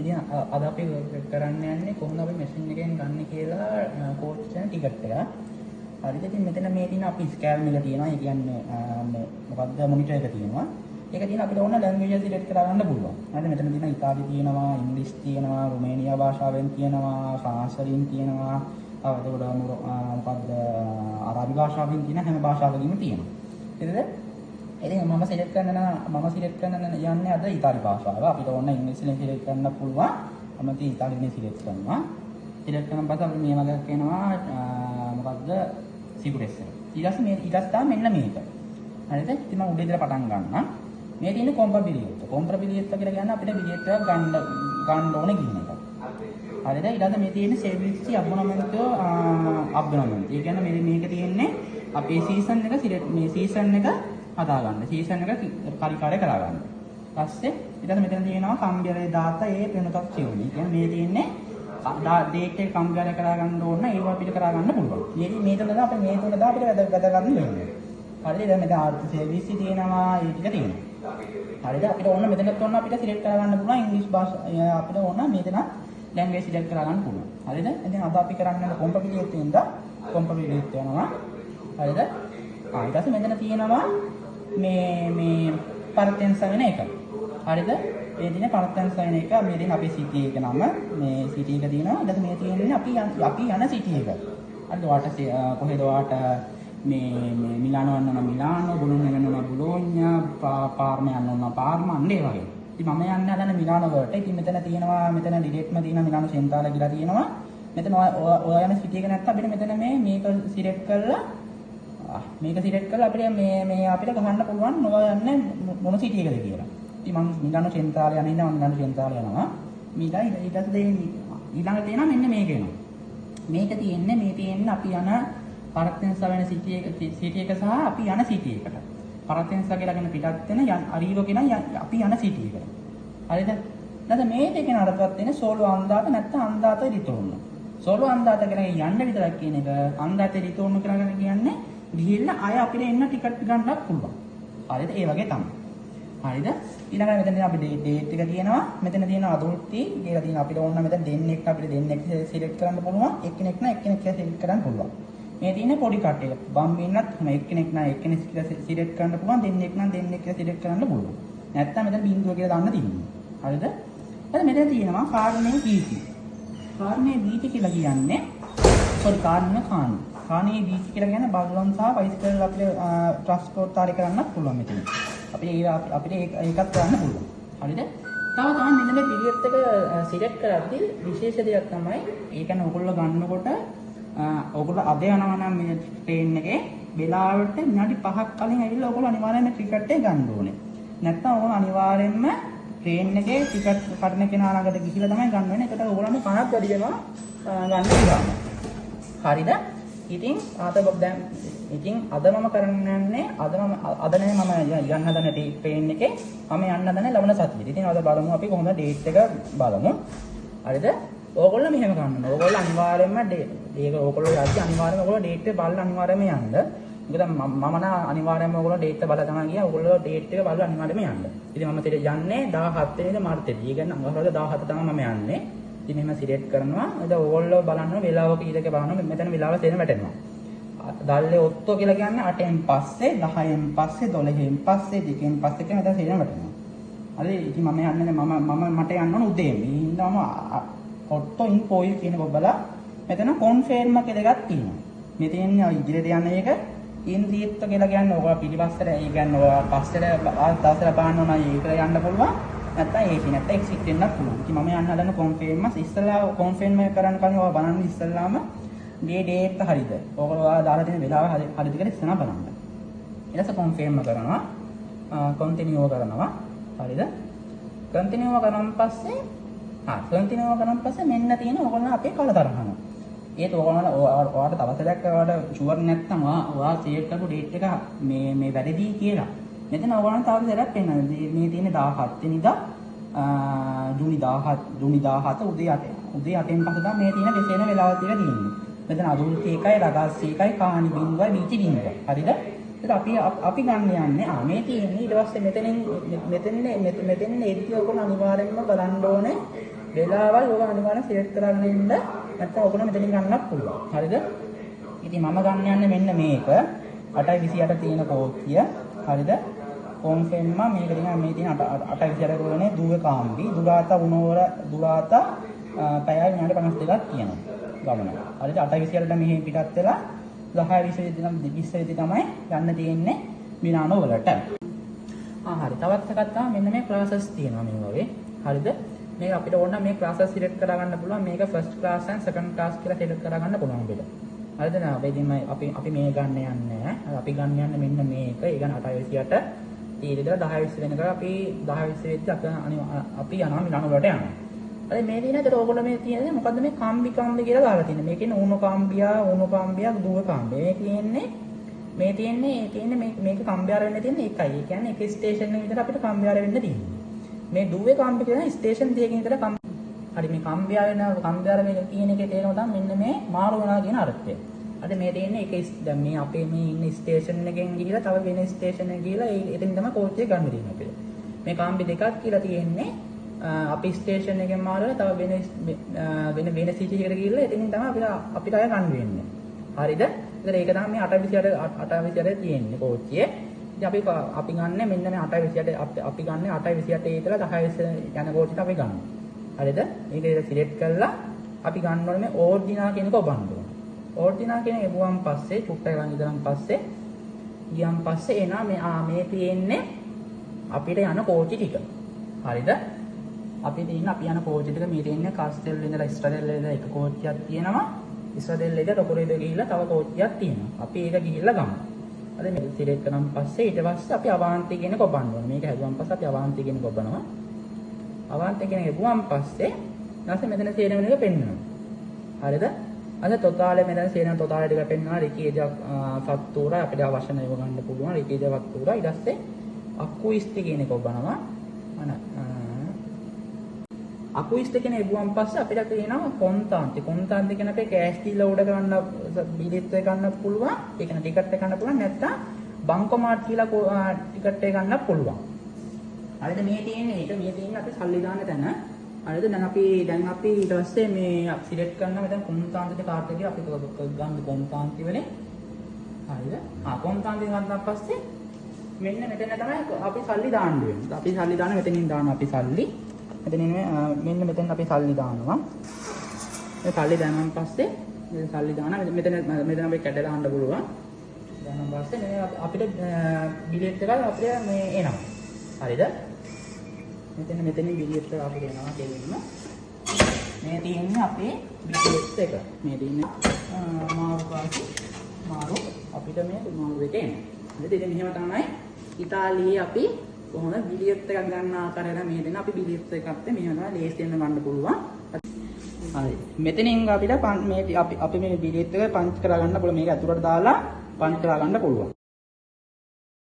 ඉතින් අද අපි කරන්න යන්නේ කොහොමද අපි මැෂින් එකෙන් ගන්න කියලා කෝච් කරන ටිකට් එක. හරිද? ඉතින් මෙතන මේ තියෙන අපි ස්කෑන් එක තියෙනවා. ඒ කියන්නේ මේ මොකක්ද මොනිටර් එක තියෙනවා. ඒක තියෙන අපිට ඕන ලැන්ග්වේජ් එක සිලෙක්ට් කරගන්න පුළුවන්. හරිද? මෙතන තියෙන ඉතාලි තියෙනවා, ඉංග්‍රීසි තියෙනවා, රුමේනියා භාෂාවෙන් තියෙනවා, ෆ්‍රාන්ස් වලින් තියෙනවා. එතකොට මොකක්ද අරාබි භාෂාවෙන් තියෙන හැම භාෂාවකින්ම තියෙනවා. හරිද? ඉතින් මම සිලෙක්ට් කරන යන්නේ අද ඉතාලි භාෂාව. අපිට ඕන ඉංග්‍රීසියෙන් සිලෙක්ට් කරන්න පුළුවන්. මම ඉතාලියෙන් සිලෙක්ට් කරනවා. සිලෙක්ට් කරන පස්සේ අපිට මේ වගේ එනවා මොකක්ද සිකුරෙස් එක. ඊට පස්සේ මෙන්න මේක. හරිද? ඉතින් මම උඩේ ඉඳලා පටන් ගන්නම්. මේ තියෙන කොම්පබිලියත්. කොම්පබිලියත් කියලා කියන්නේ අපිට බිලියට් එකක් ගන්න ඕනේ කියන එක. හරිද? ඊට පස්සේ මේ තියෙන සර්විස් අබ්නොමන්ට්. ඒ කියන්නේ මේක තියෙන්නේ අපේ සීසන් එක මේ සීසන් එක හදාගන්න. සීසන් එක පරිකාරය කරගන්න. ඊපස්සේ ඊට මෙතන තියෙනවා කම්බියරේ දාතා ඒ වෙනතක් කියුනේ. කියන්නේ මේ තියෙන්නේ ඩේට් එක කම්බියරය කරගන්න ඕන ඒව අපිට කරගන්න පුළුවන්. මේ තුනද අපිට වැද ගන්න වෙන්නේ. හරිද? දැන් මෙතන ආර්ථ සර්විස් තියෙනවා ඒ ටික තියෙනවා. හරිද? අපිට ඕන මෙතනත් ඕන අපිට සිලෙක්ට් කරගන්න පුළුවන් ඉංග්‍රීසි භාෂාව අපිට ඕන මෙතන ලැන්ග්වේජ් සිලෙක්ට් කරගන්න පුළුවන්. හරිද? ඉතින් අද අපි කරන්නේ කොම්පබිලියත් වෙනවා. හරිද? ඊට පස්සේ මෙතන තියෙනවා මේ පරතෙන්ස වෙන එක. හරිද? මේ දිනේ පරතෙන්ස වෙන එක මේ දින අපේ සිටි එක නම මේ සිටි එක තියෙනවා. ඊට පස්සේ මේ තියෙන්නේ අපි යන සිටි එක. හරිද? ඔයාට කොහෙද ඔයාට මේ මිලානෝ යන්න ඕන මිලානෝ, බොලෝඤ්ඤා යන්න ඕන බොලෝඤ්ඤා, පාර්ම යන්න ඕන පාර්ම අන්නේ වගේ. ඉතින් මම යන්න හදන මිලානෝ වලට. ඉතින් මෙතන තියෙනවා මෙතන ඩිරෙක්ට්ම තියෙන මිලානෝ සෙන්ටාලා කියලා තියෙනවා. මෙතන ඔයා යන සිටි එක නැත්නම් අපිට මෙතන මේක සිලෙක්ට් කරලා අපිට මේ අපිට ගහන්න පුළුවන් නොවා යන්නේ මොන සිටි එකද කියලා. ඉතින් මම මිලානෝ සෙන්ට්‍රාල් යන ඉඳන් මිලානෝ සෙන්ට්‍රාල් යනවා. ඊට පස්සේ ඊළඟ තියෙනවා මෙන්න මේක එනවා. මේක තියෙන්නේ අපි යන පරතෙන්ස වෙන සිටි එක සහ අපි යන සිටි එකට. පරතෙන්ස කියලා කියන පිටත් වෙන අරීවෝ කියන අපි යන සිටි එකට. හරිද? ඊට මේ දෙකෙන් අරකට තියෙන සෝලෝ අන්දාත නැත්නම් අන්දාත රිතෝන්න. සෝලෝ අන්දාත කියන්නේ යන්න විතරක් කියන එක. අන්දාත රිතෝන්න කියලා කියන්නේ ගිහිල්ලා ආය අපිට එන්න ටිකට් ගන්නත් පුළුවන්. හරිද? ඒ වගේ තමයි. හරිද? ඊළඟට මෙතන අපි ඩේට් එක තියෙනවා. මෙතන තියෙන අදෝට්ටි කියලා තියෙන අපිට ඕන මෙතන දෙන්නෙක් සිලෙක්ට් කරන්න පුළුවන්. එක්කෙනෙක් සිලෙක්ට් කරන්න පුළුවන්. මේ තියෙන පොඩි කට් එක. බම්බින්නත් එක්කෙනෙක් සිලෙක්ට් කරන්න පුළුවන්. දෙන්නෙක් සිලෙක්ට් කරන්න පුළුවන්. නැත්තම් මෙතන බිංදුව කියලා දාන්න තියෙනවා. හරිද? ඊට මෙතන තියෙනවා කාර්නේ බීටි. කාර්නේ බීටි කියලා කියන්නේ කානේ බීච් කියලා කියන්නේ බල්ලොන් සහ බයිසිකල් අපිට ට්‍රාන්ස්පෝර්ට් ආරේ කරන්නත් පුළුවන් මෙතන. අපිට ඒකත් කරන්න පුළුවන්. හරිද? තව මෙන්න මේ පිළිවෙත් එක සිලෙක්ට් කරද්දී විශේෂ දෙයක් තමයි ඒ කියන්නේ ඔයගොල්ලෝ ගන්නකොට ඔයගොල්ලෝ අද යනවා නම් මේ ට්‍රේන් එකේ වෙලාවට විනාඩි 5ක් කලින් ඇවිල්ලා ඔයගොල්ලෝ අනිවාර්යයෙන්ම ටිකට් එක ගන්න ඕනේ. නැත්නම් ඔයගොල්ලෝ අනිවාර්යයෙන්ම ට්‍රේන් එකේ ටිකට් කඩන කෙනා ළඟට ගිහිල්ලා තමයි ගන්න වෙන්නේ. ඒකට ඔයගොල්ලන්ට 5ක් වැඩි වෙනවා ගන්න පුළුවන්. හරිද? ඉතින් අද මම කරන්නේ අද මම යන්න හදන ට්‍රේන් එකේ මම යන්න හදන ලබන සතියේ. ඉතින් අද බලමු අපි කොහොමද ඩේට් එක බලමු. හරිද? ඕගොල්ලෝ මෙහෙම ගන්න. ඕගොල්ලෝ අනිවාර්යයෙන්ම ඕගොල්ලෝ යද්දි අනිවාර්යයෙන්ම ඕගොල්ලෝ ඩේට් එක බලලා අනිවාර්යයෙන්ම යන්න. මොකද මම නා අනිවාර්යයෙන්ම ඕගොල්ලෝ ඩේට් එක බලලා තමයි ගියා. ඕගොල්ලෝ ඩේට් එක බලලා අනිවාර්යයෙන්ම යන්න. ඉතින් මම යන්නේ 17 වෙනිදා මාර්තේදී. ඒ කියන්නේ අඟහරුවාදා 17 තමයි මම යන්නේ. ඉතින් මෙහෙම සිලෙක්ට් කරනවා. එතකොට ඕගොල්ලෝ බලන්න වෙලාව කීයක බලනවා. මෙතන වෙලාව තේරෙන වැටෙනවා. දල්ලේ ඔත්තෝ කියලා කියන්නේ 8න් පස්සේ 10න් පස්සේ 12න් පස්සේ 2න් පස්සේ කියන මෙතන තේරෙන වැටෙනවා. හරි ඉතින් මම යන්නේ මට යන්න ඕන උදේම. ඒ හින්දා මම ඔත්තෝ ඉන් පොයි කියන බබලා මෙතන කොන්ෆර්ම් කියලා එකක් තියෙනවා. මේ තියෙන්නේ ඉදිරියට යන එක ඉන්ද්‍රියත්ව කියලා කියන්නේ ඔයගොල්ලෝ පිටිපස්සට ඒ කියන්නේ ඔයගොල්ලෝ පස්සට දවසට පාන්න ඕන ඒකට යන්න පුළුවන්. නැත්නම් එක්සිට් වෙන්නත් පුළුවන්. ඉතින් මම යන්න හදන කොන්ෆර්ම් ඉස්සෙල්ලා කොන්ෆර්ම් කරන්න කලින් ඔයා බලන්න ඉස්සෙල්ලාම ඩේට් හරිද? ඔයගොල්ලෝ දාලා තියෙන වෙලාව හරිද කියලා ඉස්සෙල්ලා බලන්න. ඊට පස්සේ කොන්ෆර්ම් කරනවා. කන්ටිනියු කරනවා. හරිද? කන්ටිනියු කරන පස්සේ මෙන්න තියෙන ඔයගොල්ලෝ අපේ කලතරහන. ඒත් ඔයාලට තවසරයක් ඔයාලට ෂුවර් නැත්නම් ඔයා සේව් කරපු ඩේට් එක මේ වැරදි කියලා. මෙතන ඔයාලට තවසරයක් පෙන්නනවා. මේ තියෙන 17 වෙනිදා ජූනි 17 උදේ 8න් පස්සේ තමයි මේ තියෙන වෙසෙන වෙලාව ටික තියෙන්නේ. මෙතන අදුල්ටි එකයි රගස්සි එකයි කාණි බින්දුවයි බීචි බින්දුවයි. හරිද? ඒක අපි ගන්න යන්නේ මේ තියෙන්නේ ඊට පස්සේ මෙතෙන් එද්දී ඔයගොල්ලෝ අනිවාර්යෙන්ම බලන්න ඕනේ වෙලාවල් ඔය අනිවාර්යෙන් සිලෙක්ට් කරගෙන ඉන්න නැත්නම් ඔයගොල්ලෝ මෙතනින් ගන්නත් පුළුවන්. හරිද? ඉතින් මම ගන්න යන්නේ මෙන්න මේක 8:28 තියෙන කෝච්චිය. හරිද? කොන්ෆර්ම් මේක තියෙන මේ තියෙන 8:28 කරන්නේ දුව කාම්බි දුරාත උනෝර දුරාත පැය විනාඩි 52ක් තියෙනවා ගමන. හරිද? 8:28ට මෙහි පිටත් වෙලා 10:20 තමයි යන්න තියෙන්නේ මිලානෝ වලට. හරි. තවත් එකක් තමයි මෙන්න මේ ක්ලාසස් තියෙනවා මේ වගේ. හරිද? මේක අපිට ඕන නම් මේ ක්ලාසස් සිලෙක්ට් කරගන්න පුළුවන්. මේක first class and second class කියලා සිලෙක්ට් කරගන්න පුළුවන් අපිට. හරිද නේද? ඉතින් අපි මේ ගන්න යන්නේ නැහැ. අපි ගන්න යන්නේ මෙන්න මේක. ඒ කියන්නේ 8:28 ඊළඟට 10:20 වෙනකම් අපි 10:20 වෙද්දි අපි යනවා මිලානෝ වලට යනවා. හරි මේ දින ඇතට ඕගොල්ලෝ මේ තියෙන්නේ මොකද්ද මේ කම්බි කියලා දාලා තියෙන්නේ. මේකේ ඌනෝ කාම්බියා දුව කාම්බිය. මේ තියෙන්නේ මේක කම්බියාර වෙන්න තියෙන්නේ එකයි. ඒ කියන්නේ එක ස්ටේෂන් එකක විතර අපිට කම්බියාර වෙන්න තියෙන්නේ. මේ දුවේ කම්බි කියන ස්ටේෂන් දෙකකින් විතර හරි මේ කම්බියාර මේක කියන එකේ තේරුම තමයි මෙන්න මේ මාරු වෙනවා කියන අර්ථය. අද මේ තියෙන්නේ දැන් මේ අපේ මේ ඉන්න ස්ටේෂන් එකෙන් ගිහිලා තව වෙන ස්ටේෂන් එකක ගිහිලා එතෙන් තමයි කෝච් එක ගන්න තියෙන්නේ අපිට. මේ කම්බි දෙකක් කියලා තියෙන්නේ අපි ස්ටේෂන් එකෙන් මාරුවලා තව වෙන සිටි එකකට ගිහිල්ලා එතනින් තමයි අපිට අය ගන්න වෙන්නේ. හරිද? ඒතර ඒක තමයි මේ 8:28 තියෙන්නේ කෝච්චියේ. ඉතින් අපි ගන්න මෙන්න මේ 8:28 අපි ගන්න 8:28 ඉඳලා 10:20 යන කෝච්චියට අපි ගන්න. හරිද? මේක සිලෙක්ට් කරලා අපි ගන්න ඕනේ මේ ඕර්ඩිනා කියන එක ඔබන්න ඕනේ. ඕර්ඩිනා කියන එක ගුවන් පස්සේ චුට්ටක් ළඟ ඉඳන් පස්සේ ගියන් පස්සේ එනවා මේ තියෙන්නේ අපිට යන කෝච්චි ටික. හරිද? අපි යන කෝච්චි ටික මේ තියෙන්නේ කාස්ටෙල් ඉඳලා ඉස්රායෙල් ඉඳලා එක කෝච්චියක් තියෙනවා. ඉස්රායෙල් ඉඳලා රොකරේද ගිහිල්ලා තව කෝච්චියක් තියෙනවා. අපි ඒක ගිහිල්ලා ගමු. හරි මේක සිලෙක්ට් කරන් පස්සේ ඊට පස්සේ අපි අවාන්ති කියන එක ඔබන්න ඕනේ. මේක හැදුවන් පස්සේ අපි අවාන්ති කියන එක ඔබනවා. අවාන්ති කියන එක ගුවන් පස්සේ ඊට මෙතන සේනම එක පෙන්වනවා. හරිද? අද තොතාලේ මෙතන සේනම තොතාලේ ටික පෙන්වනවා. රිකීජ ෆක්තුරා අපිට අවශ්‍ය නැව ගන්න පුළුවන්. රිකීජ ෆක්තුරා ඊට පස්සේ අකුයිස්ටි කියන එක ඔබනවා. අකුයිස්ටි කියන එබුවන් පස්සේ අපිට තියෙනවා කොන්තාන්ති කියන අපේ කෑෂ් දීලා උඩ ගන්න බිලෙත් එක ගන්න පුළුවන්. ඒ කියන්නේ ටිකට් එක ගන්න පුළුවන් නැත්නම් බංකොමාට් කියලා ටිකට් එක ගන්න පුළුවන්. හරිද? මේ තියෙන්නේ අපි සල්ලි දාන්න තැන. හරිද? දැන් අපි ඊට පස්සේ මේ සිලෙක්ට් කරනවා දැන් කොන්තාන්තිට කාඩ් එක අපි ගන්න කොන්තාන්ති වලින්. හරිද? කොන්තාන්ති ගන්න පස්සේ මෙන්න මෙතන තමයි අපි සල්ලි දාන්න වෙන්නේ. අපි සල්ලි දාන මෙතනින් දානවා අපි සල්ලි. මෙන්න මෙතෙන් අපි සල්ලි දානවා. මේ සල්ලි දානන් පස්සේ සල්ලි දානවා. මෙතන අපි කැඩලා අහන්න පුළුවන්. දානන් පස්සේ මේ අපිට බිලියට් එක අපිට මේ එනවා. හරිද? මෙතන බිලියට් එක අපිට එනවා දෙන්න. මේ තියෙන්නේ අපේ බිලියට් එක. මේ තියෙන්නේ මාරු අපිට මේ මාරු එක එනවා. ඉතින් මෙහෙම තමයි ඉතාලියේ අපි කොහොමද බිලියට් එකක් ගන්න ආකාරය මේ දෙන අපි බිලියට් එකක් අත්තේ මෙහෙම තමයි ලේසියෙන් ගන්න පුළුවන්. හරි. මෙතනින් අපිට මේ අපි මේ බිලියට් එක පන්ච් කරලා ගන්න පුළුවන්. මේක ඇතුළට දාලා පන්ච් කරලා ගන්න පුළුවන්.